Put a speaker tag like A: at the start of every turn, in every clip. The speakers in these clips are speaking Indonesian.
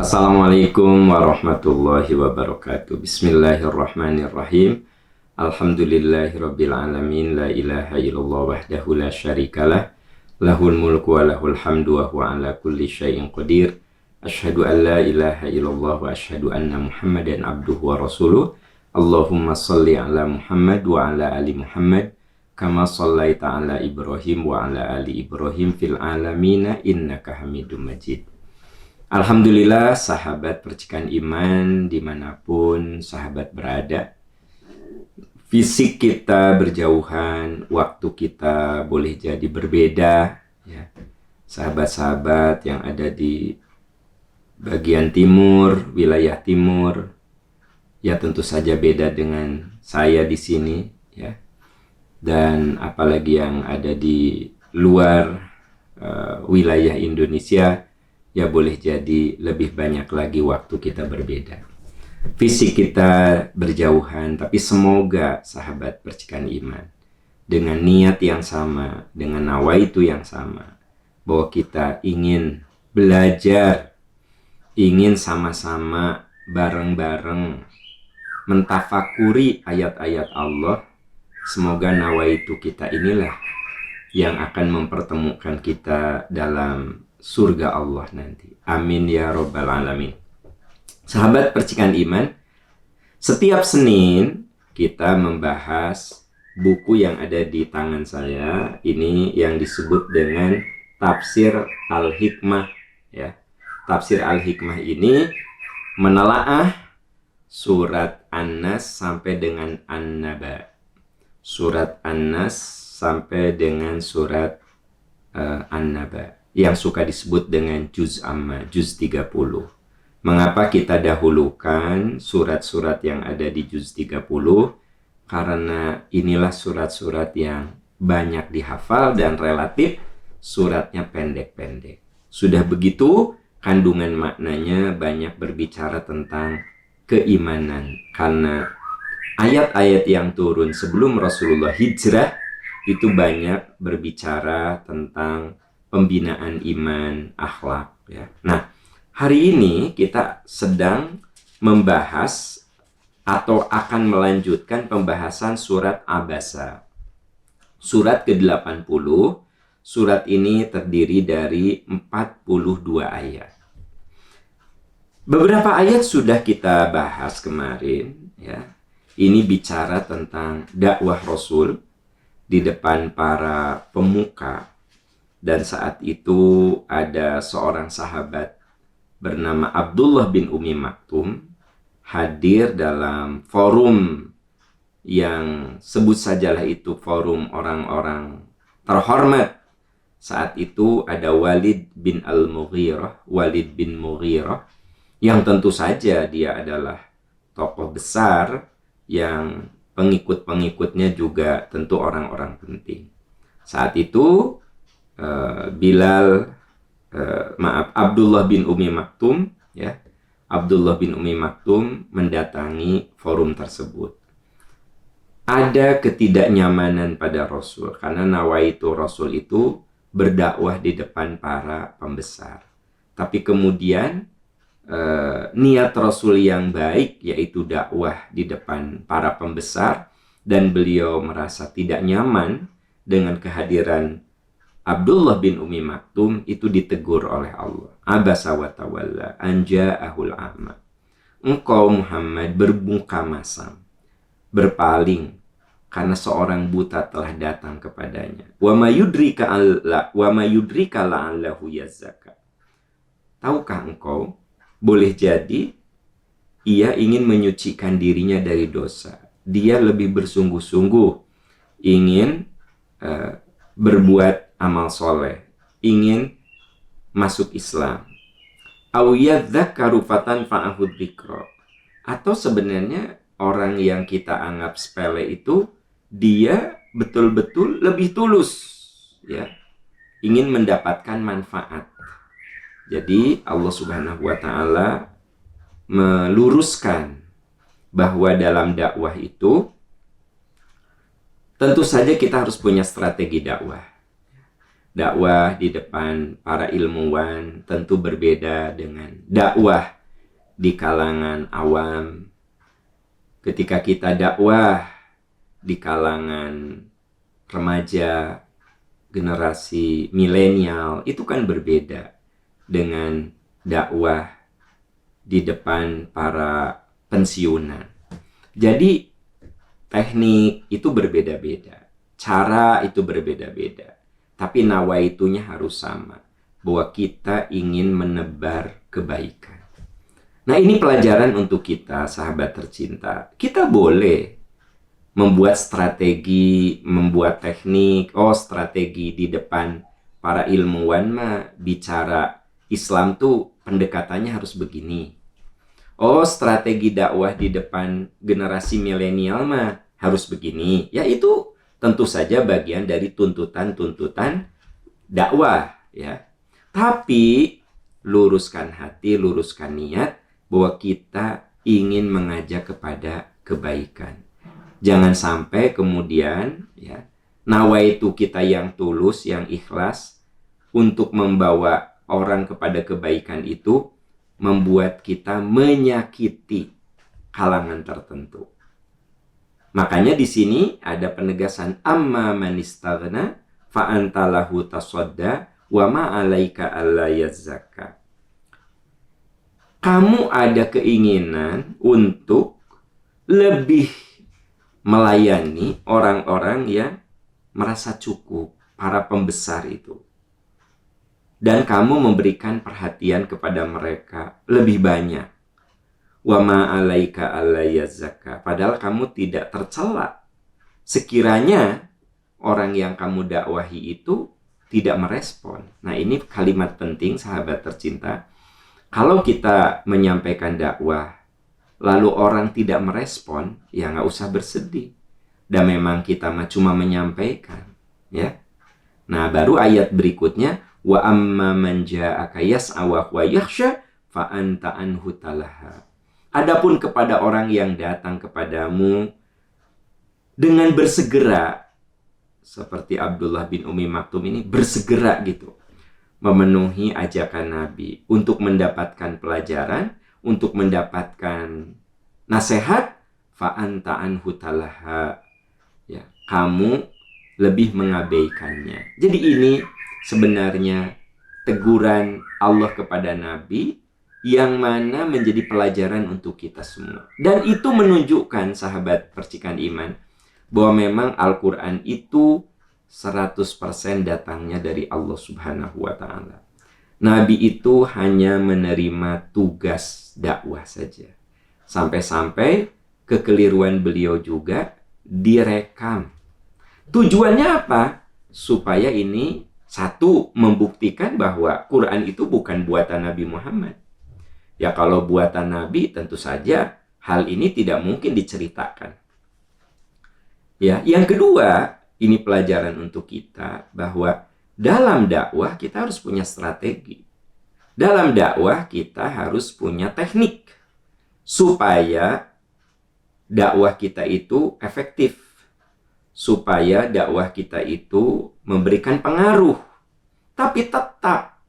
A: Assalamualaikum warahmatullahi wabarakatuh. Bismillahirrahmanirrahim. Alhamdulillahirabbil alamin, la ilaha illallah wahdahu la syarikalah, lahul mulku wa lahul hamdu wa huwa ala kulli syai'in qadir. Asyhadu an la ilaha illallah wa asyhadu anna Muhammadan abduhu wa rasuluh. Allahumma shalli ala Muhammad wa ala ali Muhammad kama shallaita ala Ibrahim wa ala ali Ibrahim fil alamina innaka Hamidum Majid. Alhamdulillah, sahabat percikan iman dimanapun sahabat berada. Fisik kita berjauhan, waktu kita boleh jadi berbeda, ya. Sahabat-sahabat yang ada di bagian timur, wilayah timur, ya tentu saja beda dengan saya di sini, ya. Dan apalagi yang ada di luar wilayah Indonesia, ya boleh jadi lebih banyak lagi waktu kita berbeda. Fisik kita berjauhan, tapi semoga sahabat percikan iman dengan niat yang sama, dengan nawaitu yang sama, bahwa kita ingin belajar, ingin sama-sama bareng-bareng mentafakuri ayat-ayat Allah. Semoga nawaitu kita inilah yang akan mempertemukan kita dalam surga Allah nanti. Amin ya rabbal alamin. Sahabat percikan iman, setiap Senin kita membahas buku yang ada di tangan saya. Ini yang disebut dengan Tafsir Al-Hikmah, ya. Tafsir Al-Hikmah ini menelaah surat An-Nas sampai dengan An-Naba. Surat An-Nas sampai dengan surat An-Naba, yang suka disebut dengan juz amma, juz 30. Mengapa kita dahulukan surat-surat yang ada di juz 30? Karena inilah surat-surat yang banyak dihafal dan relatif suratnya pendek-pendek. Sudah begitu, kandungan maknanya banyak berbicara tentang keimanan. Karena ayat-ayat yang turun sebelum Rasulullah hijrah itu banyak berbicara tentang pembinaan iman, akhlak, ya. Nah, hari ini kita sedang membahas atau akan melanjutkan pembahasan surat Abasa. Surat ke-80. Surat ini terdiri dari 42 ayat. Beberapa ayat sudah kita bahas kemarin, ya. Ini bicara tentang dakwah Rasul di depan para pemuka. Dan saat itu ada seorang sahabat bernama Abdullah bin Umi Maktum hadir dalam forum yang sebut sajalah itu forum orang-orang terhormat. Saat itu ada Walid bin Mughirah, yang tentu saja dia adalah tokoh besar yang pengikut-pengikutnya juga tentu orang-orang penting. Saat itu Abdullah bin Umi Maktum, ya, Abdullah bin Umi Maktum mendatangi forum tersebut. Ada ketidaknyamanan pada Rasul karena nawaitu Rasul itu berdakwah di depan para pembesar. Tapi kemudian niat Rasul yang baik, yaitu dakwah di depan para pembesar, dan beliau merasa tidak nyaman dengan kehadiran Abdullah bin Umi Maktum, itu ditegur oleh Allah. Abasa wa tawalla an ja'ahul a'ma. Engkau Muhammad bermuka masam, berpaling karena seorang buta telah datang kepadanya. Wa ma yudrika la'allahu yazzaka. Tahukah engkau, boleh jadi ia ingin menyucikan dirinya dari dosa. Dia lebih bersungguh-sungguh ingin berbuat amal soleh, ingin masuk Islam. Atau sebenarnya orang yang kita anggap sepele itu, dia betul-betul lebih tulus, ya, ingin mendapatkan manfaat. Jadi Allah Subhanahu wa Ta'ala meluruskan bahwa dalam dakwah itu tentu saja kita harus punya strategi dakwah. dakwah di depan para ilmuwan tentu berbeda dengan dakwah di kalangan awam. Ketika kita dakwah di kalangan remaja, generasi milenial, itu kan berbeda dengan dakwah di depan para pensiunan. Jadi teknik itu berbeda-beda, cara itu berbeda-beda, tapi nawaitunya harus sama, bahwa kita ingin menebar kebaikan. Nah, ini pelajaran untuk kita, sahabat tercinta. Kita boleh membuat strategi, membuat teknik. Oh, strategi di depan para ilmuwan mah bicara Islam tuh pendekatannya harus begini. Oh, strategi dakwah di depan generasi milenial mah harus begini. Ya, itu tentu saja bagian dari tuntutan-tuntutan dakwah, ya. Tapi luruskan hati, luruskan niat bahwa kita ingin mengajak kepada kebaikan. Jangan sampai kemudian, ya, nawaitu kita yang tulus, yang ikhlas untuk membawa orang kepada kebaikan itu membuat kita menyakiti kalangan tertentu. Makanya di sini ada penegasan amma man istaghna fa anta lahu tasadda wa ma 'alaika alla yazzakka. Kamu ada keinginan untuk lebih melayani orang-orang yang merasa cukup, para pembesar itu. Dan kamu memberikan perhatian kepada mereka lebih banyak. Wa ma 'alaika alla yazzakka. Padahal kamu tidak tercela sekiranya orang yang kamu dakwahi itu tidak merespon. Nah, ini kalimat penting, sahabat tercinta. Kalau kita menyampaikan dakwah, lalu orang tidak merespon, ya nggak usah bersedih. Dan memang kita cuma menyampaikan, ya. Nah, baru ayat berikutnya, wa amma man ja'aka yas'a wa huwa yakhsha fa anta anhu talaha. Adapun kepada orang yang datang kepadamu dengan bersegera, seperti Abdullah bin Umi Maktum ini bersegera gitu, memenuhi ajakan Nabi untuk mendapatkan pelajaran, untuk mendapatkan nasihat, fa anta anhu talaha. Ya, kamu lebih mengabaikannya. Jadi ini sebenarnya teguran Allah kepada Nabi yang mana menjadi pelajaran untuk kita semua. Dan itu menunjukkan, sahabat percikan iman, bahwa memang Al-Quran itu 100% datangnya dari Allah Subhanahu wa Ta'ala. Nabi itu hanya menerima tugas dakwah saja. Sampai-sampai kekeliruan beliau juga direkam. Tujuannya apa? Supaya ini, satu, membuktikan bahwa Quran itu bukan buatan Nabi Muhammad. Ya, kalau buatan Nabi tentu saja hal ini tidak mungkin diceritakan. Ya, yang kedua, ini pelajaran untuk kita bahwa dalam dakwah kita harus punya strategi. Dalam dakwah kita harus punya teknik supaya dakwah kita itu efektif, supaya dakwah kita itu memberikan pengaruh. Tapi tetap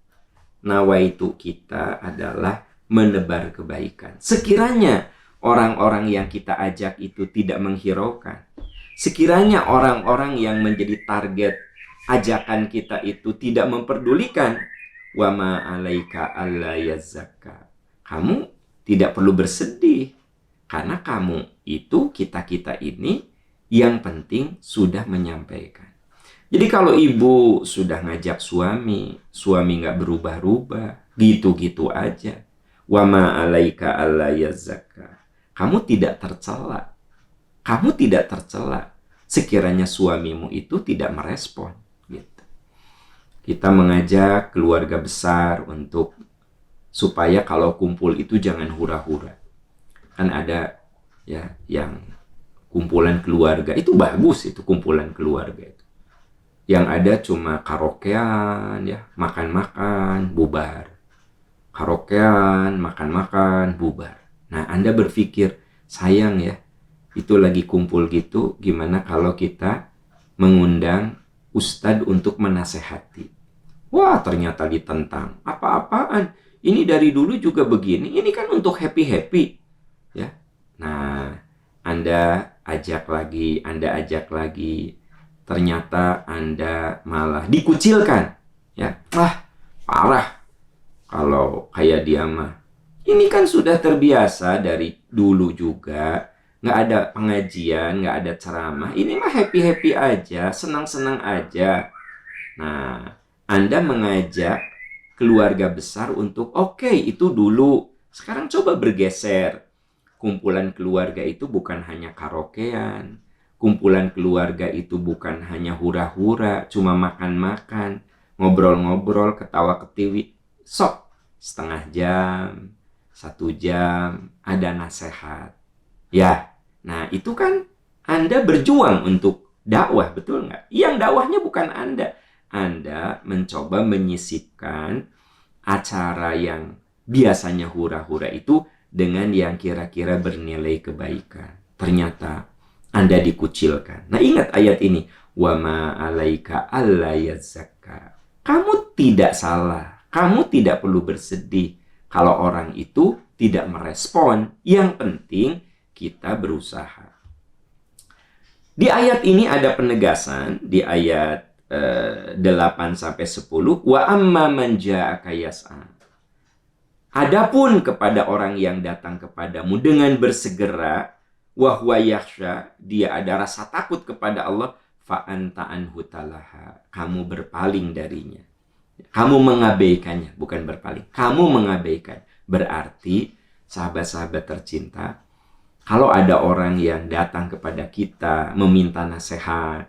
A: nawaitu kita adalah menebar kebaikan. Sekiranya orang-orang yang kita ajak itu tidak menghiraukan, sekiranya orang-orang yang menjadi target ajakan kita itu tidak memperdulikan, wa ma 'alaika alla yazzakka. Kamu tidak perlu bersedih, karena kamu itu, kita-kita ini, yang penting sudah menyampaikan. Jadi kalau ibu sudah ngajak suami nggak berubah-ubah, gitu-gitu aja, wa ma 'alaika alla yazzakka. Kamu tidak tercela. Kamu tidak tercela sekiranya suamimu itu tidak merespon. Gitu. Kita mengajak keluarga besar untuk supaya kalau kumpul itu jangan hura-hura. Kan ada ya yang kumpulan keluarga itu bagus, itu kumpulan keluarga itu. Yang ada cuma karaokean, ya, makan-makan, bubar. Karaokean, makan-makan, bubar. Nah, Anda berpikir, sayang ya, itu lagi kumpul gitu, gimana kalau kita mengundang ustadz untuk menasehati? Wah, ternyata ditentang. Apa-apaan? Ini dari dulu juga begini. Ini kan untuk happy-happy. Ya. Nah, Anda ajak lagi, Anda ajak lagi. Ternyata Anda malah dikucilkan. Ya. Wah, parah. Kalau kayak dia mah. Ini kan sudah terbiasa dari dulu juga. Nggak ada pengajian, nggak ada ceramah. Ini mah happy-happy aja, senang-senang aja. Nah, Anda mengajak keluarga besar untuk oke, itu dulu. Sekarang coba bergeser. Kumpulan keluarga itu bukan hanya karaokean. Kumpulan keluarga itu bukan hanya hura-hura, cuma makan-makan, ngobrol-ngobrol, ketawa-ketiwi. Sok, setengah jam, 1 jam, ada nasihat. Ya, nah itu kan Anda berjuang untuk dakwah, betul nggak? Yang dakwahnya bukan Anda. Anda mencoba menyisipkan acara yang biasanya hura-hura itu dengan yang kira-kira bernilai kebaikan. Ternyata Anda dikucilkan. Nah, ingat ayat ini. Wa ma 'alaika alla yazakka. Kamu tidak salah. Kamu tidak perlu bersedih kalau orang itu tidak merespon. Yang penting kita berusaha. Di ayat ini ada penegasan di ayat 8-10, wa amma man ja'aka yas'a. Adapun kepada orang yang datang kepadamu dengan bersegera, wa huwa yakhsha, dia ada rasa takut kepada Allah, fa anta anhu talaha, kamu berpaling darinya. Kamu mengabaikannya, bukan berpaling. Kamu mengabaikan. Berarti, sahabat-sahabat tercinta, kalau ada orang yang datang kepada kita meminta nasihat,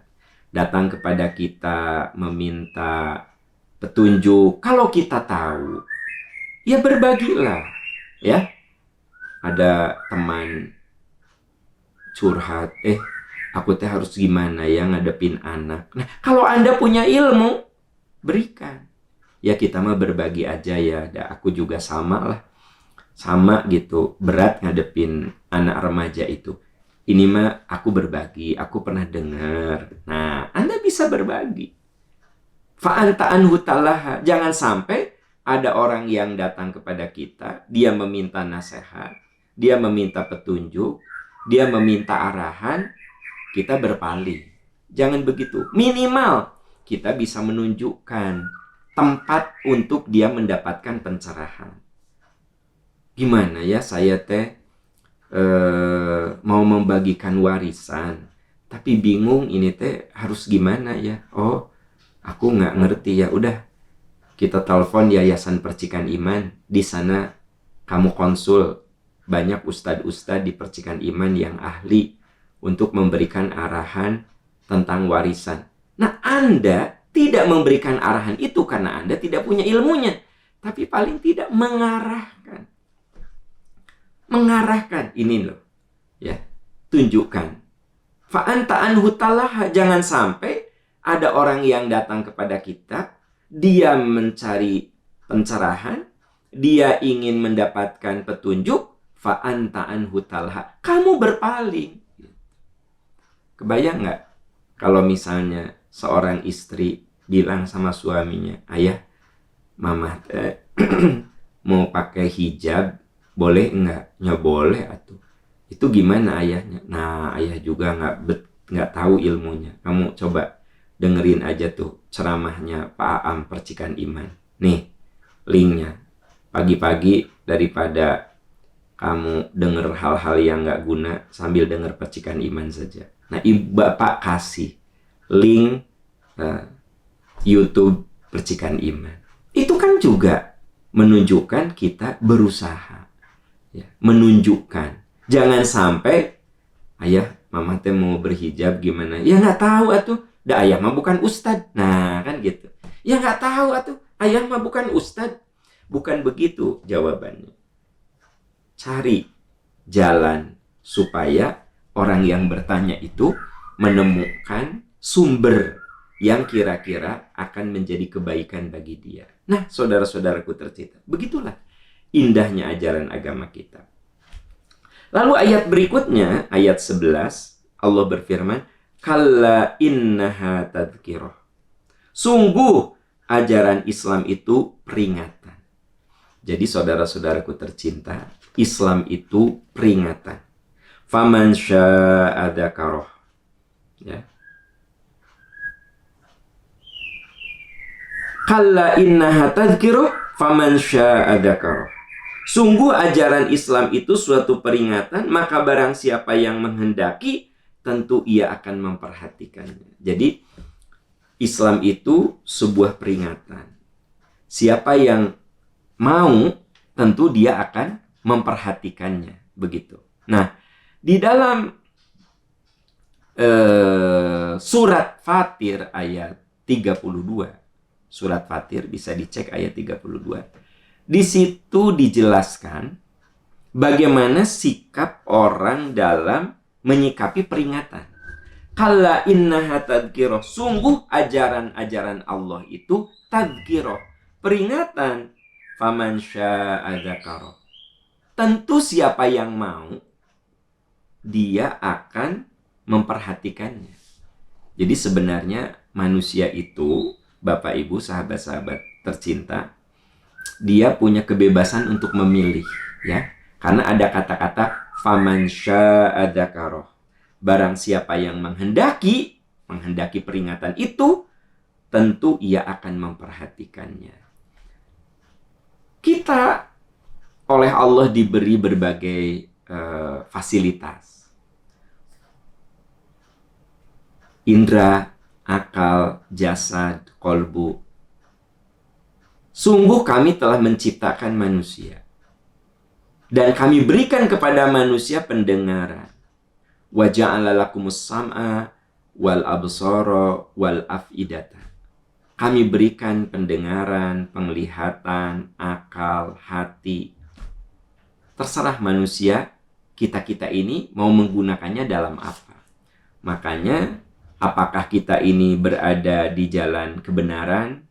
A: datang kepada kita meminta petunjuk, kalau kita tahu, ya berbagilah. Ya, ada teman curhat, aku teh harus gimana ya ngadepin anak. Nah, kalau Anda punya ilmu, berikan. Ya kita mah berbagi aja ya, aku juga sama lah. Sama gitu, berat ngadepin anak remaja itu. Ini mah aku berbagi, aku pernah dengar. Nah, Anda bisa berbagi. Fa'anta anhu talaha. Jangan sampai ada orang yang datang kepada kita, dia meminta nasihat, dia meminta petunjuk, dia meminta arahan, kita berpaling. Jangan begitu. Minimal kita bisa menunjukkan tempat untuk dia mendapatkan pencerahan. Gimana ya saya teh mau membagikan warisan, tapi bingung ini teh harus gimana ya. Oh, aku nggak ngerti ya. Udah, kita telepon Yayasan Percikan Iman. Di sana kamu konsul. Banyak ustadz-ustadz di Percikan Iman yang ahli untuk memberikan arahan tentang warisan. Nah, Anda tidak memberikan arahan itu karena Anda tidak punya ilmunya, tapi paling tidak mengarahkan. Mengarahkan ini loh, ya, tunjukkan. Fa'anta anhu talaha. Jangan sampai ada orang yang datang kepada kita, dia mencari pencerahan, dia ingin mendapatkan petunjuk, fa'anta anhu talaha. Kamu berpaling. Kebayang nggak kalau misalnya seorang istri bilang sama suaminya, ayah, mama mau pakai hijab, boleh enggak? Ya boleh atuh. Itu gimana ayahnya? Nah, ayah juga nggak tahu ilmunya. Kamu coba dengerin aja tuh ceramahnya Pak Aam Percikan Iman. Nih, linknya. Pagi-pagi daripada kamu denger hal-hal yang nggak guna, sambil denger Percikan Iman saja. Nah, Bapak kasih link YouTube Percikan Iman. Itu kan juga menunjukkan kita berusaha. Ya, menunjukkan. Jangan sampai ayah, mama teh mau berhijab gimana? Ya nggak tahu atuh. Dah ayah mah bukan ustad. Nah, kan gitu. Ya nggak tahu atuh. Ayah mah bukan ustad. Bukan begitu jawabannya. Cari jalan supaya orang yang bertanya itu menemukan sumber yang kira-kira akan menjadi kebaikan bagi dia. Nah, saudara-saudaraku tercinta, begitulah indahnya ajaran agama kita. Lalu ayat berikutnya, ayat 11, Allah berfirman, kalla innaha tadhkirah. Sungguh ajaran Islam itu peringatan. Jadi saudara-saudaraku tercinta, Islam itu peringatan. Faman syaa'a dzakaroh. Ya. Kalla innaha tadhkirah faman syaa'a dzakaroh. Sungguh ajaran Islam itu suatu peringatan, maka barang siapa yang menghendaki, tentu ia akan memperhatikannya. Jadi, Islam itu sebuah peringatan. Siapa yang mau, tentu dia akan memperhatikannya. Begitu. Nah, di dalam surat Fatir ayat 32, surat Fatir bisa dicek ayat 32. Di situ dijelaskan bagaimana sikap orang dalam menyikapi peringatan. Kalla innaha tadhkirah. Sungguh ajaran-ajaran Allah itu tadhkirah, peringatan. Faman syaa'a dzakara. Tentu siapa yang mau, dia akan memperhatikannya. Jadi sebenarnya manusia itu, Bapak Ibu, sahabat-sahabat tercinta, dia punya kebebasan untuk memilih, ya. Karena ada kata-kata faman syaa'a dzakara. Barang siapa yang menghendaki peringatan itu, tentu ia akan memperhatikannya. Kita oleh Allah diberi berbagai fasilitas. Indra, akal, jasad, kolbu. Sungguh kami telah menciptakan manusia. Dan kami berikan kepada manusia pendengaran. Wa ja'ala lakumus sam'a wal absara wal af'idata. Kami berikan pendengaran, penglihatan, akal, hati. Terserah manusia, kita-kita ini mau menggunakannya dalam apa. Makanya, apakah kita ini berada di jalan kebenaran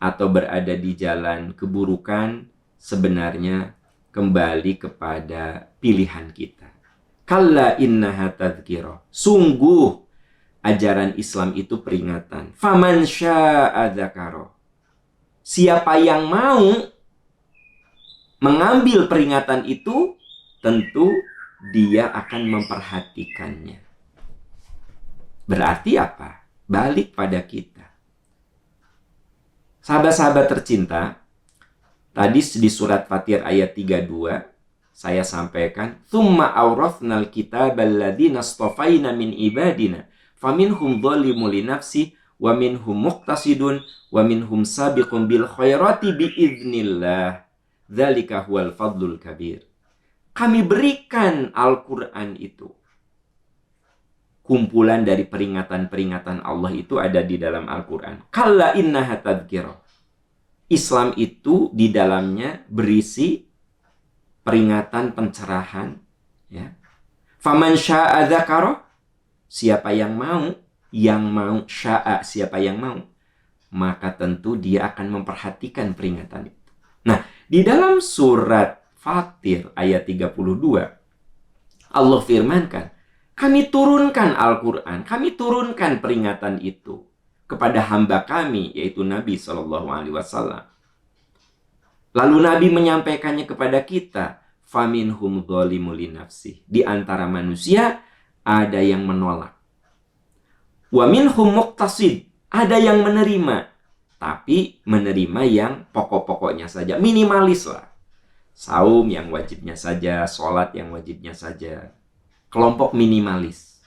A: atau berada di jalan keburukan, sebenarnya kembali kepada pilihan kita. Kalla innaha tadhkirah. Sungguh ajaran Islam itu peringatan. Faman syaa'a dzakara. Siapa yang mau mengambil peringatan itu, tentu dia akan memperhatikannya. Berarti apa? Balik pada kita. Sahabat-sahabat tercinta, tadi di surat Fatir ayat 32, saya sampaikan, "Tsumma awrathnal kitabal ladzina astafaina min ibadina, faminhum dzalimun li nafsihi wa minhum muqtasidun wa minhum sabiqun bil khairati biiznillah. Dzalika huwal fadlul kabir." Kami berikan Al-Qur'an itu. Kumpulan dari peringatan-peringatan Allah itu ada di dalam Al-Qur'an. Kalla innaha tadhkirah. Islam itu di dalamnya berisi peringatan, pencerahan, ya. Faman syaa'a dzakara. Siapa yang mau syaa'a, siapa yang mau, maka tentu dia akan memperhatikan peringatan itu. Nah, di dalam surat Fatir ayat 32, Allah firmankan, kami turunkan Al-Quran, kami turunkan peringatan itu kepada hamba kami, yaitu Nabi SAW. Lalu Nabi menyampaikannya kepada kita, faminhum dzalimun li nafsihi. Di antara manusia ada yang menolak. Wa minhum muqtasid, ada yang menerima, tapi menerima yang pokok-pokoknya saja, minimalis lah. Saum yang wajibnya saja, sholat yang wajibnya saja. Kelompok minimalis.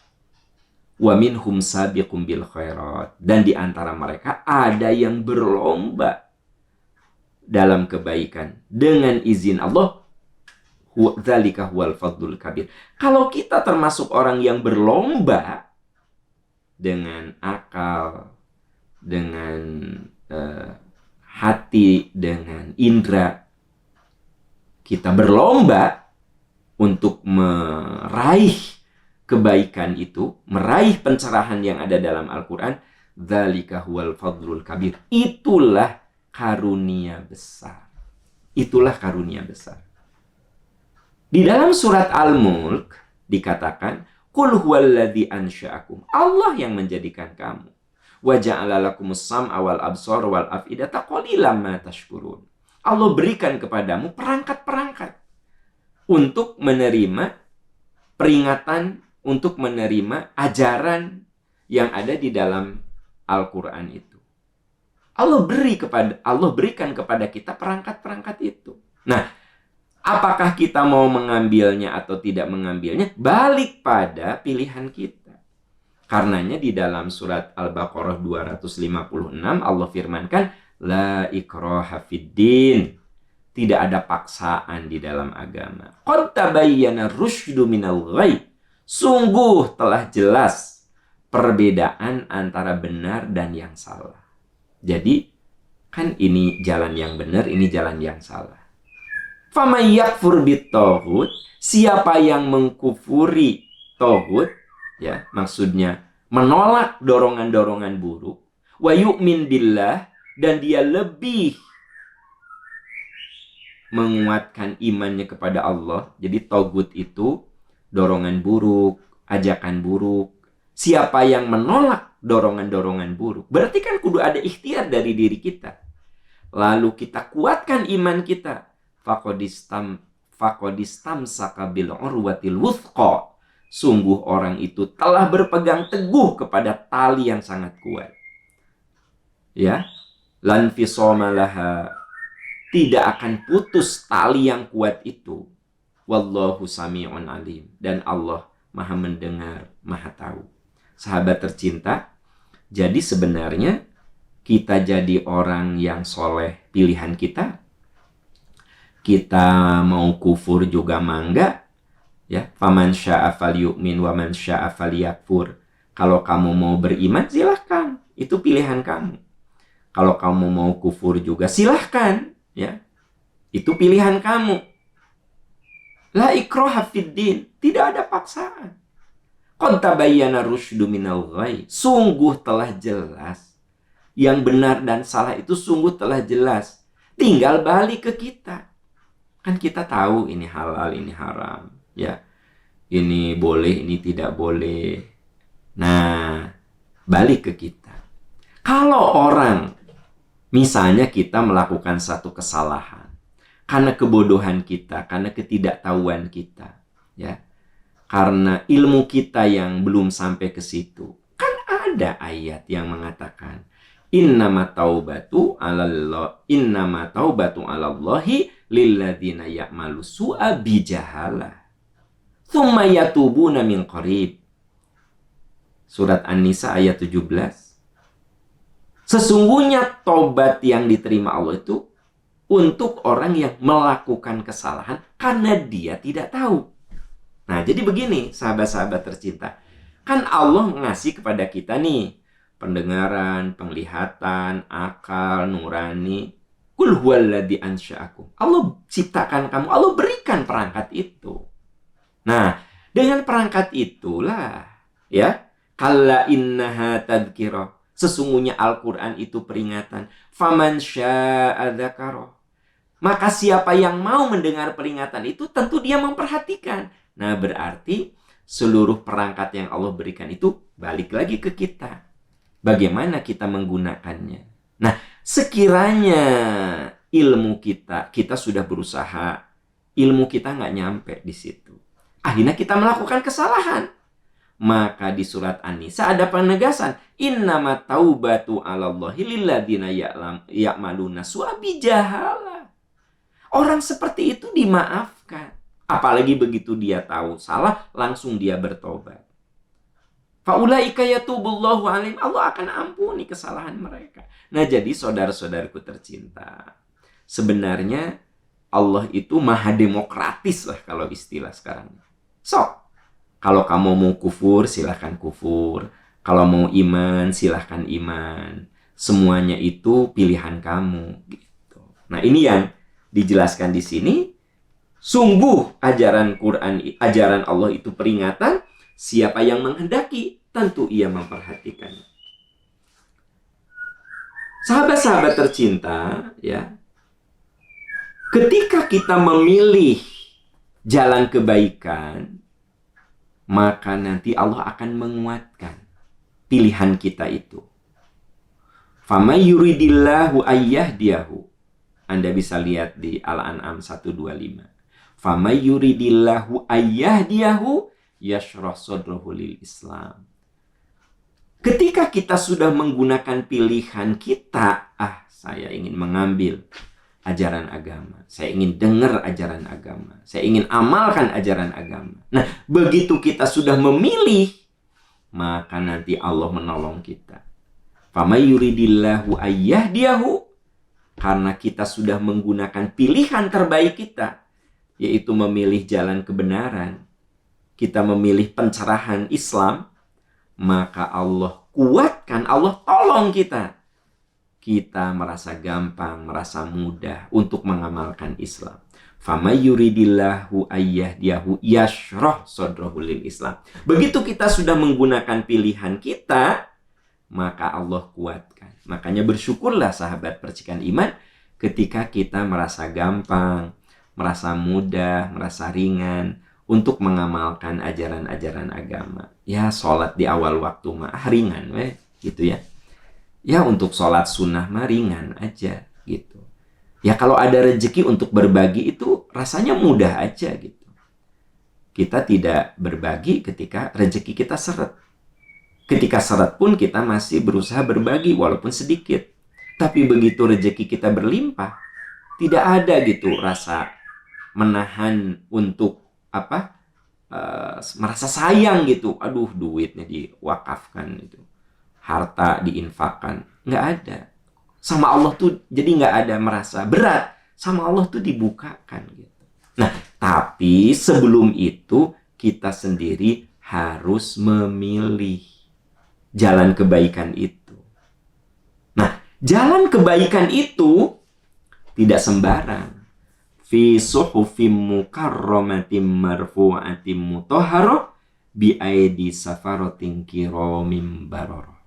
A: Wa minhum sabiqum bil khairat, dan di antara mereka ada yang berlomba dalam kebaikan dengan izin Allah. Dzalika huwal fadlul kabir. Kalau kita termasuk orang yang berlomba dengan akal, dengan hati, dengan indera, kita berlomba untuk meraih kebaikan itu, meraih pencerahan yang ada dalam Al-Quran, dzalika huwal fadlul kabir. Itulah karunia besar. Itulah karunia besar. Di dalam surat Al-Mulk dikatakan, Qul huwallazi ansha'akum. Allah yang menjadikan kamu. Wa ja'ala lakumus sam'a wal absar wal af'idata qalilan ma tashkurun. Allah berikan kepadamu perangkat-perangkat untuk menerima peringatan, untuk menerima ajaran yang ada di dalam Al-Quran itu. Allah berikan kepada kita perangkat-perangkat itu. Nah, apakah kita mau mengambilnya atau tidak mengambilnya? Balik pada pilihan kita. Karenanya di dalam surat Al-Baqarah 256 Allah firmankan, La ikraha fiddin. Tidak ada paksaan di dalam agama. Qad tabayyana rusydu minal ghayy. Sungguh telah jelas perbedaan antara benar dan yang salah. Jadi, kan ini jalan yang benar, ini jalan yang salah. Faman yakfur bit-taghut, siapa yang mengkufuri taghut, ya, maksudnya menolak dorongan-dorongan buruk, wa yu'min billah, dan dia lebih menguatkan imannya kepada Allah. Jadi taghut itu dorongan buruk, ajakan buruk. Siapa yang menolak dorongan-dorongan buruk, berarti kan kudu ada ikhtiar dari diri kita. Lalu kita kuatkan iman kita. Faqadistam sakabil urwatil wuthqa. Sungguh orang itu telah berpegang teguh kepada tali yang sangat kuat. Ya, lan fisoma laha. Tidak akan putus tali yang kuat itu. Wallahu sami'un alim. Dan Allah maha mendengar, maha tahu. Sahabat tercinta, jadi sebenarnya kita jadi orang yang soleh pilihan kita. Kita mau kufur juga mangga. Ya, faman syaa falyu'min wa man syaa falyakfur. Kalau kamu mau beriman silahkan, itu pilihan kamu. Kalau kamu mau kufur juga silahkan, ya. Itu pilihan kamu. La ikraha fiddin, tidak ada paksaan. Qad tabayyana rusydu minal ghayy. Sungguh telah jelas. Yang benar dan salah itu sungguh telah jelas. Tinggal balik ke kita. Kan kita tahu ini halal, ini haram, ya. Ini boleh, ini tidak boleh. Nah, balik ke kita. Kalau orang, misalnya kita melakukan satu kesalahan, karena kebodohan kita, karena ketidaktahuan kita, ya, karena ilmu kita yang belum sampai ke situ, kan ada ayat yang mengatakan, Innama taubatu 'alallahi lilladzina ya'malu su'a bijahalah. Tsumma yatubuna min qarib. Surat An-Nisa ayat 17. Sesungguhnya tobat yang diterima Allah itu untuk orang yang melakukan kesalahan karena dia tidak tahu. Nah, jadi begini, sahabat-sahabat tercinta. Kan Allah ngasih kepada kita nih pendengaran, penglihatan, akal, nurani. Qul huwallazi ansya'akum. Allah ciptakan kamu, Allah berikan perangkat itu. Nah, dengan perangkat itulah, ya, kalla innaha tadhkirah. Sesungguhnya Al-Quran itu peringatan. Faman syaa dzakara. Maka siapa yang mau mendengar peringatan itu, tentu dia memperhatikan. Nah, berarti seluruh perangkat yang Allah berikan itu balik lagi ke kita. Bagaimana kita menggunakannya? Nah, sekiranya ilmu kita sudah berusaha, ilmu kita nggak nyampe di situ. Akhirnya kita melakukan kesalahan. Maka di surat An-Nisa ada penegasan. Innama taubatu 'alallahi lilladzina ya'maluna su'a bijahalah. Orang seperti itu dimaafkan. Apalagi begitu dia tahu salah, langsung dia bertobat. Faulaika yatubullahu alaihim. Allah akan ampuni kesalahan mereka. Nah, jadi saudara-saudaraku tercinta, sebenarnya Allah itu maha demokratis lah kalau istilah sekarang. Kalau kamu mau kufur, silahkan kufur. Kalau mau iman, silahkan iman. Semuanya itu pilihan kamu. Gitu. Nah, ini yang dijelaskan di sini. Sungguh ajaran Quran, ajaran Allah itu peringatan. Siapa yang menghendaki, tentu ia memperhatikan. Sahabat-sahabat tercinta, ya. Ketika kita memilih jalan kebaikan, maka nanti Allah akan menguatkan pilihan kita itu. Famay yuridillahu ayyahdiyahu. Anda bisa lihat di Al-An'am 125. Famay yuridillahu ayyahdiyahu yashrah sadrahu lil Islam. Ketika kita sudah menggunakan pilihan kita, saya ingin mengambil ajaran agama, saya ingin dengar ajaran agama, saya ingin amalkan ajaran agama. Nah, begitu kita sudah memilih, maka nanti Allah menolong kita. Famay yuridillahu ayyahdiyahu, karena kita sudah menggunakan pilihan terbaik kita, yaitu memilih jalan kebenaran, kita memilih pencerahan Islam, maka Allah kuatkan, Allah tolong kita. Kita merasa gampang, merasa mudah untuk mengamalkan Islam. Famay yuridillahu ayyahdiyahu yashrah sadrahu lil Islam. Begitu kita sudah menggunakan pilihan kita, maka Allah kuatkan. Makanya bersyukurlah sahabat percikan iman ketika kita merasa gampang, merasa mudah, merasa ringan untuk mengamalkan ajaran-ajaran agama. Ya, sholat di awal waktu mah ringan gitu ya. Ya, untuk sholat sunnah mah ringan aja gitu. Ya, kalau ada rezeki untuk berbagi itu rasanya mudah aja gitu. Kita tidak berbagi ketika rezeki kita seret. Ketika seret pun kita masih berusaha berbagi walaupun sedikit. Tapi begitu rezeki kita berlimpah, tidak ada gitu rasa menahan untuk merasa sayang gitu. Aduh, duitnya diwakafkan itu, harta diinfakkan. Nggak ada. Sama Allah tuh jadi nggak ada merasa berat. Sama Allah tuh dibukakan gitu. Nah, tapi sebelum itu kita sendiri harus memilih jalan kebaikan itu. Nah, jalan kebaikan itu tidak sembarang. Fi suhufim mukarramatim marfu'atim mutahharah bi aidi safaratin kiramim bararah.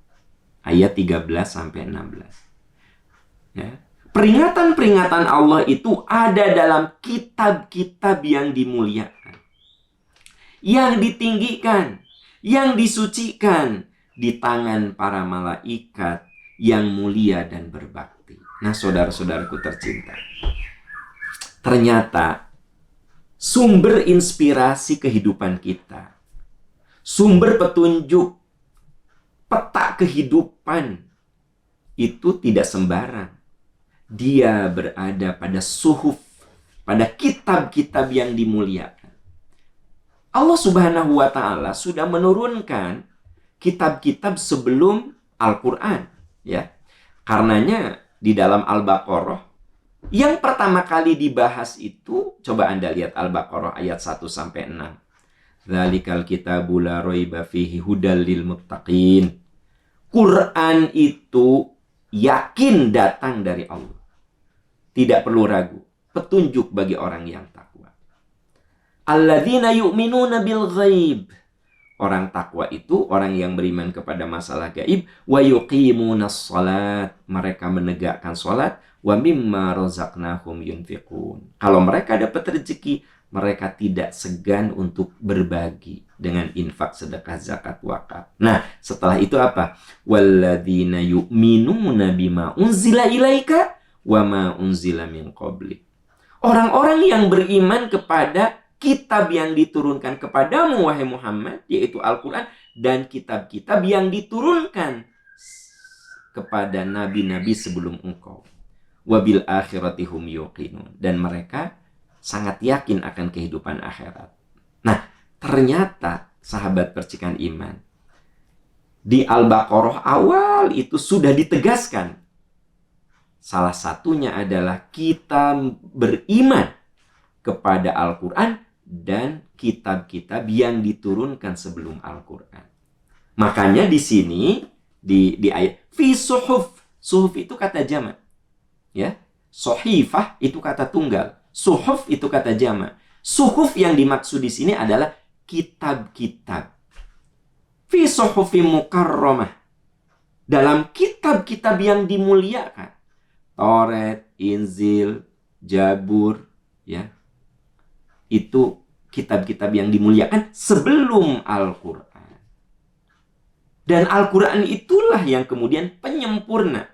A: Ayat 13-16. Ya. Peringatan-peringatan Allah itu ada dalam kitab-kitab yang dimuliakan, yang ditinggikan, yang disucikan di tangan para malaikat yang mulia dan berbakti. Nah, saudara-saudaraku tercinta, ternyata sumber inspirasi kehidupan kita, sumber petunjuk, peta kehidupan itu tidak sembarang. Dia berada pada suhuf, pada kitab-kitab yang dimuliakan. Allah Subhanahu wa Ta'ala sudah menurunkan kitab-kitab sebelum Al-Quran, ya. Karenanya di dalam Al-Baqarah yang pertama kali dibahas itu, coba Anda lihat Al-Baqarah ayat 1-6. Dzalikal kitabu la raiba fihi hudal lil muttaqin. Quran itu yakin datang dari Allah. Tidak perlu ragu, petunjuk bagi orang yang takwa. Alladzina yu'minuna bil ghaib. Orang takwa itu orang yang beriman kepada masalah gaib. Wa yuqimunas salat. Mereka menegakkan salat. Wa mimma razaqnahum yunfiqun. Kalau mereka dapat rezeki, mereka tidak segan untuk berbagi dengan infak, sedekah, zakat, wakaf. Nah, setelah itu apa? Walladzina yu'minuna bima unzila ilaika wa ma unzila min qablik. Orang-orang yang beriman kepada kitab yang diturunkan kepadamu, wahai Muhammad, yaitu Al-Quran, dan kitab-kitab yang diturunkan kepada nabi-nabi sebelum engkau. Wabil akhirati hum yuqinun. Dan mereka sangat yakin akan kehidupan akhirat. Nah, ternyata sahabat percikan iman, di Al-Baqarah awal itu sudah ditegaskan. Salah satunya adalah kita beriman kepada Al-Quran dan kitab-kitab yang diturunkan sebelum Al-Quran. Makanya di sini di ayat fi suhuf. Suhuf itu kata jamak. Ya. Sohifah itu kata tunggal. Suhuf itu kata jamak. Suhuf yang dimaksud di sini adalah kitab-kitab. Fi suhufim mukarramah. Dalam kitab-kitab yang dimuliakan. Taurat, Injil, Zabur, ya. Itu kitab-kitab yang dimuliakan sebelum Al-Quran. Dan Al-Quran itulah yang kemudian penyempurna.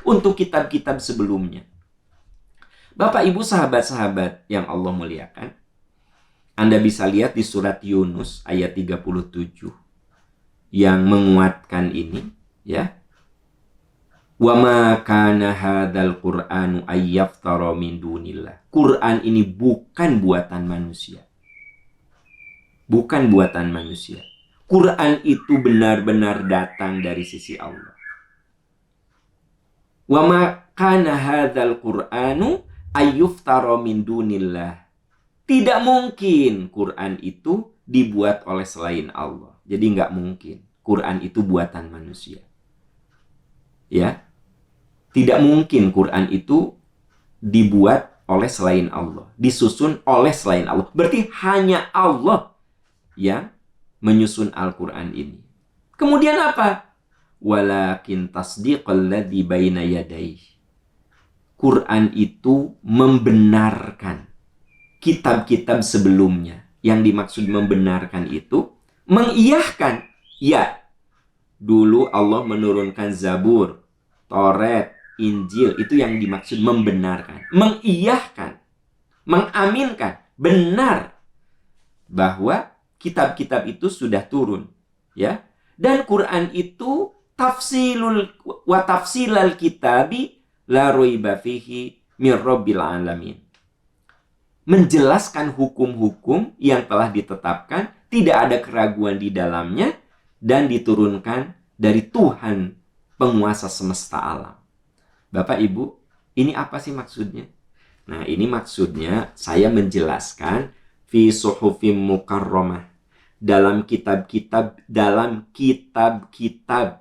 A: untuk kitab-kitab sebelumnya. Bapak, Ibu, sahabat-sahabat yang Allah muliakan, Anda bisa lihat di surat Yunus ayat 37 yang menguatkan ini, ya. Wa ma kana hadzal Qur'anu ayyaftara min dunillah. Quran ini bukan buatan manusia. Bukan buatan manusia. Quran itu benar-benar datang dari sisi Allah. Wa ma kana hadzal Qur'anu ayyuftara min dunillah. Tidak mungkin Quran itu dibuat oleh selain Allah. Jadi nggak mungkin Quran itu buatan manusia. Ya. Tidak mungkin Quran itu dibuat oleh selain Allah, disusun oleh selain Allah. Berarti hanya Allah yang menyusun Al-Quran ini. Kemudian apa? Walakin tasdiqal ladzi baina yadayhi. Quran itu membenarkan kitab-kitab sebelumnya. Yang dimaksud membenarkan itu mengiyahkan. Ya, dulu Allah menurunkan Zabur, Taurat, Injil, itu yang dimaksud membenarkan, mengiyahkan, mengaminkan, benar bahwa kitab-kitab itu sudah turun, ya. Dan Quran itu tafsilul wa tafsilal kitabi la raiba fihi mir rabbil alamin. Menjelaskan hukum-hukum yang telah ditetapkan, tidak ada keraguan di dalamnya dan diturunkan dari Tuhan penguasa semesta alam. Bapak, Ibu, ini apa sih maksudnya? Nah, ini maksudnya saya menjelaskan fi suhufim mukarramah. Dalam kitab-kitab,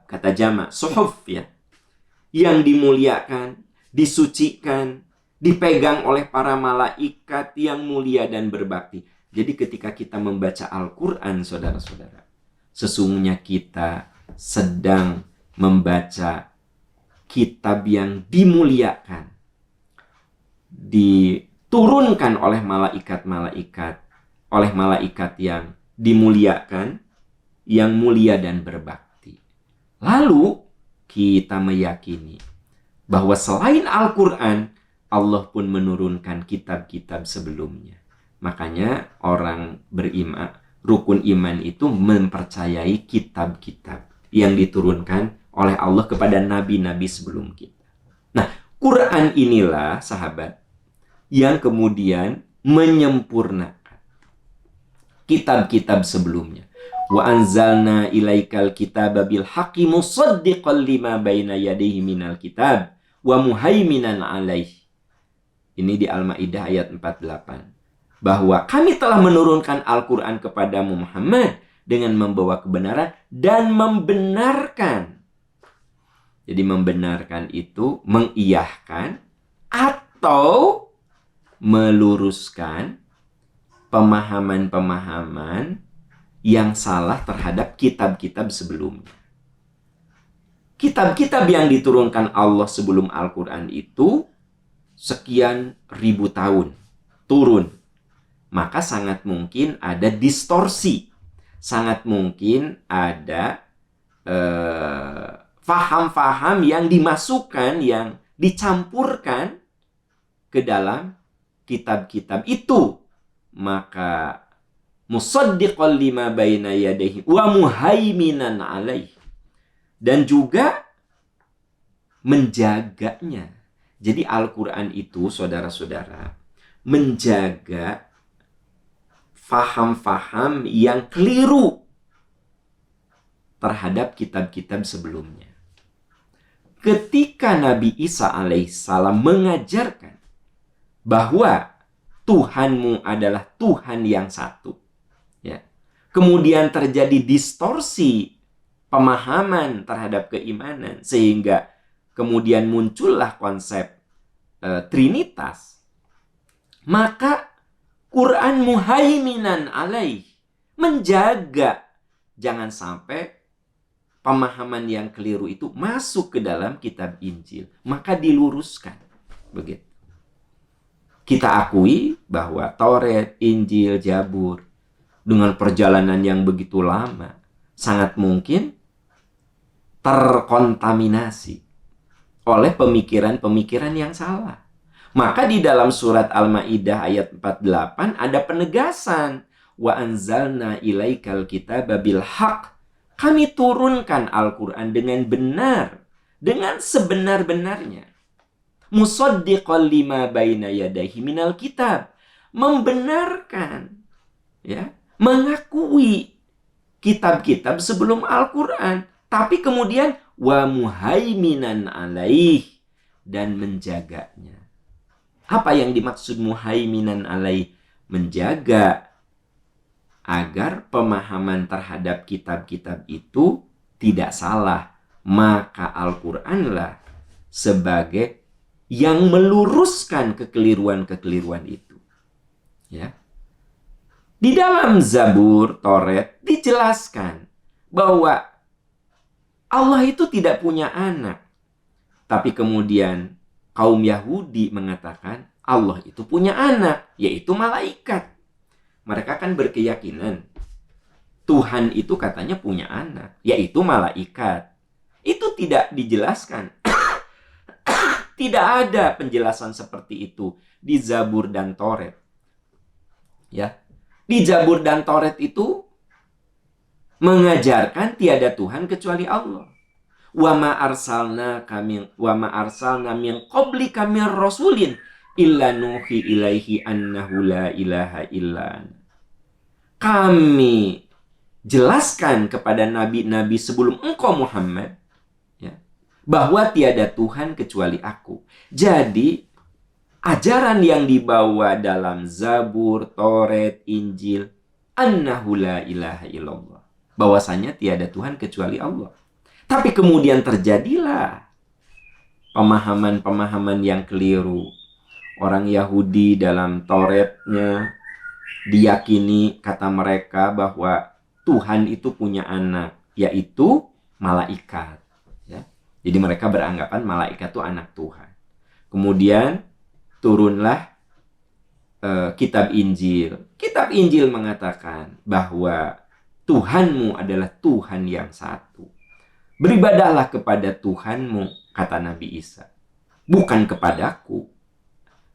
A: kata jamak, suhuf ya. Yang dimuliakan, disucikan, dipegang oleh para malaikat yang mulia dan berbakti. Jadi ketika kita membaca Al-Quran, saudara-saudara, sesungguhnya kita sedang membaca kitab yang dimuliakan, diturunkan oleh malaikat-malaikat, oleh malaikat yang dimuliakan, yang mulia dan berbakti. Lalu kita meyakini bahwa selain Al-Quran, Allah pun menurunkan kitab-kitab sebelumnya. Makanya orang beriman, rukun iman itu mempercayai kitab-kitab yang diturunkan oleh Allah kepada nabi-nabi sebelum kita. Nah, Quran inilah, sahabat, yang kemudian menyempurnakan kitab-kitab sebelumnya. Wa anzalna ilaikal kitaba bil haqqi musaddiqan lima baina yadayhi minal kitab wa muhaiminan alaihi. Ini di Al-Maidah ayat 48. Bahwa kami telah menurunkan Al-Quran kepadamu Muhammad dengan membawa kebenaran dan membenarkan. Jadi membenarkan itu mengiyahkan atau meluruskan pemahaman-pemahaman yang salah terhadap kitab-kitab sebelumnya. Kitab-kitab yang diturunkan Allah sebelum Al-Quran itu sekian ribu tahun turun. Maka sangat mungkin ada distorsi. Sangat mungkin ada faham-faham yang dimasukkan, yang dicampurkan ke dalam kitab-kitab itu. Maka musaddiqan lima baina yadayhi wa muhaiminan alaihi. Dan juga menjaganya. Jadi Al-Quran itu, saudara-saudara, menjaga faham-faham yang keliru terhadap kitab-kitab sebelumnya. Ketika Nabi Isa alaihissalam mengajarkan bahwa Tuhanmu adalah Tuhan yang satu, ya, kemudian terjadi distorsi pemahaman terhadap keimanan, sehingga kemudian muncullah konsep Trinitas, maka Quran muhaiminan alaih, menjaga jangan sampai pemahaman yang keliru itu masuk ke dalam kitab Injil, maka diluruskan. Begitu. Kita akui bahwa Taurat, Injil, Zabur dengan perjalanan yang begitu lama sangat mungkin terkontaminasi, oleh pemikiran-pemikiran yang salah. Maka di dalam surat Al-Maidah ayat 48 ada penegasan, wa anzalna ilaikal kitaba bil haq. Kami turunkan Al-Qur'an dengan benar, dengan sebenar-benarnya. Musaddiqal lima baina yadayhi minal kitab. Membenarkan, ya, mengakui kitab-kitab sebelum Al-Quran. Tapi kemudian wa muhaiminan alaih, dan menjaganya. Apa yang dimaksud muhaiminan alaih? Menjaga agar pemahaman terhadap kitab-kitab itu tidak salah. Maka Al-Quranlah sebagai yang meluruskan kekeliruan-kekeliruan itu. Ya. Di dalam Zabur, Toret dijelaskan bahwa Allah itu tidak punya anak. Tapi kemudian kaum Yahudi mengatakan Allah itu punya anak, yaitu malaikat. Mereka kan berkeyakinan Tuhan itu katanya punya anak, yaitu malaikat. Itu tidak dijelaskan. Tidak ada penjelasan seperti itu di Zabur dan Toret. Ya. Di Zabur dan Toret itu mengajarkan tiada Tuhan kecuali Allah. Wa ma arsalna min qablika min rasulin illa nuhi ilaihi annahu la ilaha illa ana. Kami jelaskan kepada nabi-nabi sebelum engkau Muhammad, ya, bahwa tiada Tuhan kecuali aku. Jadi ajaran yang dibawa dalam Zabur, Toret, Injil, annahu la ilaha illallah, bahwasanya tiada Tuhan kecuali Allah. Tapi kemudian terjadilah pemahaman-pemahaman yang keliru. Orang Yahudi dalam Toretnya diyakini, kata mereka, bahwa Tuhan itu punya anak, yaitu malaikat. Ya. Jadi mereka beranggapan malaikat itu anak Tuhan. Kemudian turunlah kitab Injil. Kitab Injil mengatakan bahwa Tuhanmu adalah Tuhan yang satu. Beribadahlah kepada Tuhanmu, kata Nabi Isa. Bukan kepadaku.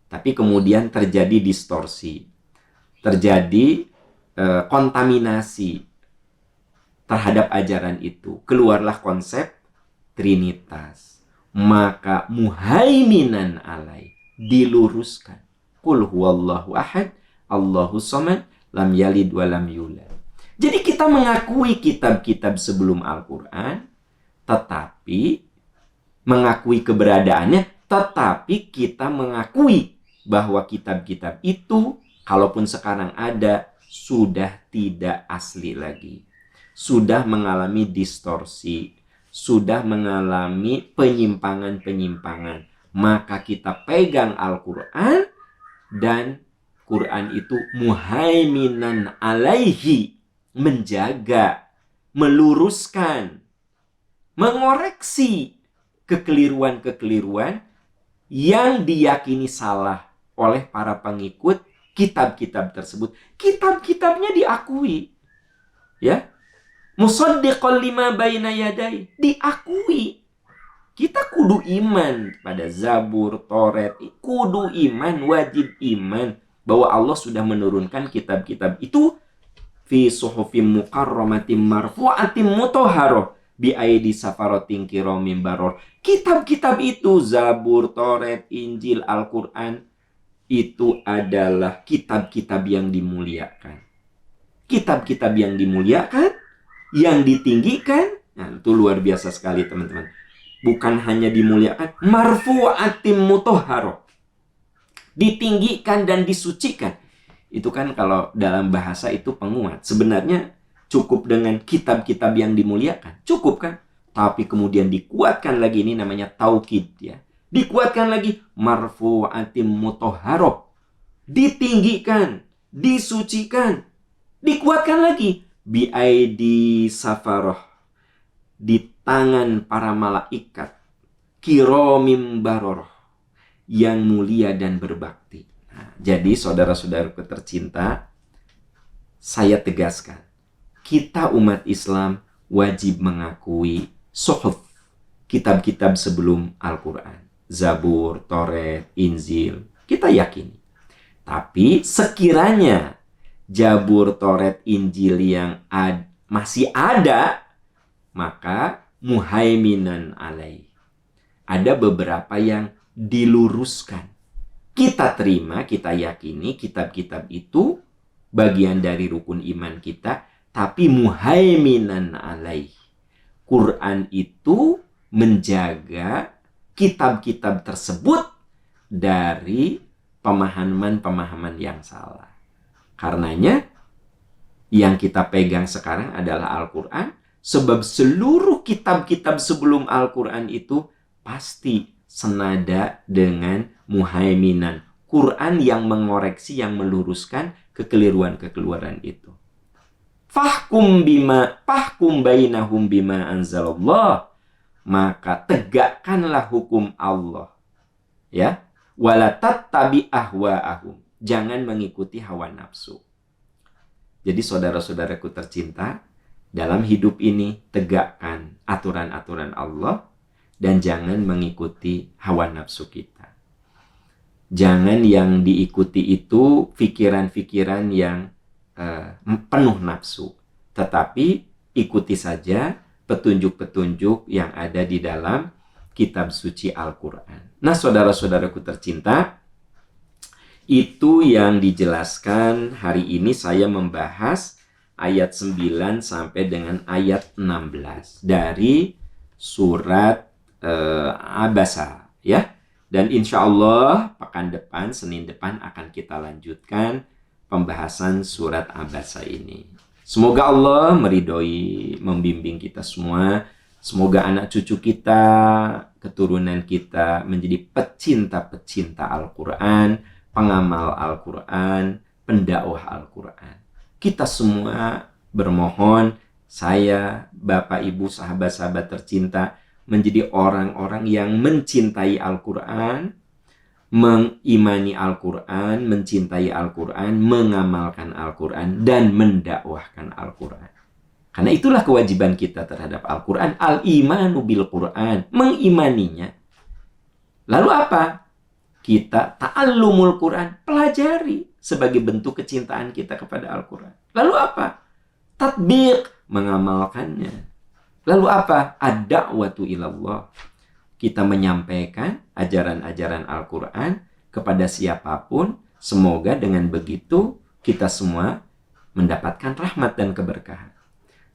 A: Tapi kemudian terjadi distorsi. Terjadi kontaminasi terhadap ajaran itu. Keluarlah konsep Trinitas. Maka muhaiminan alai, diluruskan. Qul huwallahu ahad, Allahu samad, lam yalid wa lam yulad. Jadi kita mengakui kitab-kitab sebelum Al-Quran, tetapi mengakui keberadaannya, tetapi kita mengakui bahwa kitab-kitab itu, kalaupun sekarang ada, sudah tidak asli lagi. Sudah mengalami distorsi, sudah mengalami penyimpangan-penyimpangan. Maka kita pegang Al-Quran, dan Quran itu muhaiminan alaihi, menjaga, meluruskan, mengoreksi kekeliruan-kekeliruan yang diyakini salah oleh para pengikut kitab-kitab tersebut. Kitab-kitabnya diakui. Ya. Musaddiqal lima baina yadai, diakui. Kita kudu iman pada Zabur, Toret, kudu iman, wajib iman bahwa Allah sudah menurunkan kitab-kitab itu fi suhufim mukarramatim marfu'atim mutahharoh bi aidi safarotin kiramim baror. Kitab-kitab itu, Zabur, Toret, Injil, Al-Quran, itu adalah kitab-kitab yang dimuliakan. Kitab-kitab yang dimuliakan, yang ditinggikan. Nah, itu luar biasa sekali, teman-teman. Bukan hanya dimuliakan, marfu'atim mutahharoh, ditinggikan dan disucikan. Itu kan kalau dalam bahasa itu penguat. Sebenarnya cukup dengan kitab-kitab yang dimuliakan. Cukup kan? Tapi kemudian dikuatkan lagi, ini namanya taukid, ya. Dikuatkan lagi, marfu'atim mutahharoh, ditinggikan, disucikan. Dikuatkan lagi, bi'aidi safaroh, di tangan para malaikat, kiramim baroroh, yang mulia dan berbakti. Nah, jadi saudara-saudaraku tercinta, saya tegaskan, kita umat Islam wajib mengakui suhuf, kitab-kitab sebelum Al-Quran. Zabur, Toret, Injil. Kita yakini. Tapi sekiranya Zabur, Toret, Injil yang masih ada, maka muhaiminan alaih. Ada beberapa yang diluruskan. Kita terima, kita yakini kitab-kitab itu bagian dari rukun iman kita, tapi muhaiminan alaih. Quran itu menjaga kitab-kitab tersebut dari pemahaman-pemahaman yang salah. Karenanya, yang kita pegang sekarang adalah Al-Quran, sebab seluruh kitab-kitab sebelum Al-Quran itu pasti senada dengan muhaiminan. Quran yang mengoreksi, yang meluruskan kekeliruan-kekeliruan itu. Fahkum bainahum bima anzalallah. Maka tegakkanlah hukum Allah. Ya. Wala tattabi ahwa'ahum. Jangan mengikuti hawa nafsu. Jadi saudara-saudaraku tercinta, dalam hidup ini tegakkan aturan-aturan Allah dan jangan mengikuti hawa nafsu kita. Jangan yang diikuti itu pikiran-pikiran yang penuh nafsu. Tetapi ikuti saja petunjuk-petunjuk yang ada di dalam kitab suci Al-Quran. Nah, saudara-saudaraku tercinta, itu yang dijelaskan hari ini. Saya membahas ayat 9 sampai dengan ayat 16 dari surat Abasa, ya. Dan insya Allah pekan depan, Senin depan akan kita lanjutkan pembahasan surat Abasa ini. Semoga Allah meridhoi, membimbing kita semua. Semoga anak cucu kita, keturunan kita menjadi pecinta-pecinta Al-Quran, pengamal Al-Quran, pendakwah Al-Quran. Kita semua bermohon, saya, Bapak, Ibu, sahabat-sahabat tercinta, menjadi orang-orang yang mencintai Al-Quran, mengimani Al-Quran, mencintai Al-Quran, mengamalkan Al-Quran, dan mendakwahkan Al-Quran. Karena itulah kewajiban kita terhadap Al-Quran. Al-imanu bil-Quran. Mengimaninya. Lalu apa? Kita ta'allumul Quran. Pelajari sebagai bentuk kecintaan kita kepada Al-Quran. Lalu apa? Tatbiq. Mengamalkannya. Lalu apa? Ad-da'watu ilallah. Kita menyampaikan ajaran-ajaran Al-Quran kepada siapapun. Semoga dengan begitu kita semua mendapatkan rahmat dan keberkahan.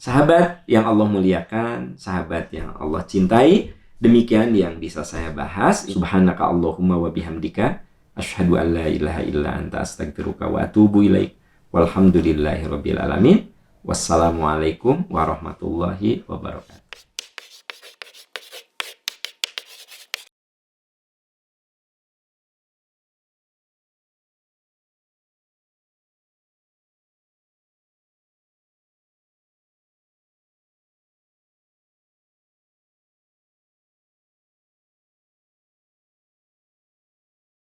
A: Sahabat yang Allah muliakan, sahabat yang Allah cintai, demikian yang bisa saya bahas. Subhanaka Allahumma wa bihamdika, asyhadu an la ilaha illa anta astaghfiruka wa atubu ilaik. Walhamdulillahi rabbil alamin. Wassalamualaikum warahmatullahi wabarakatuh.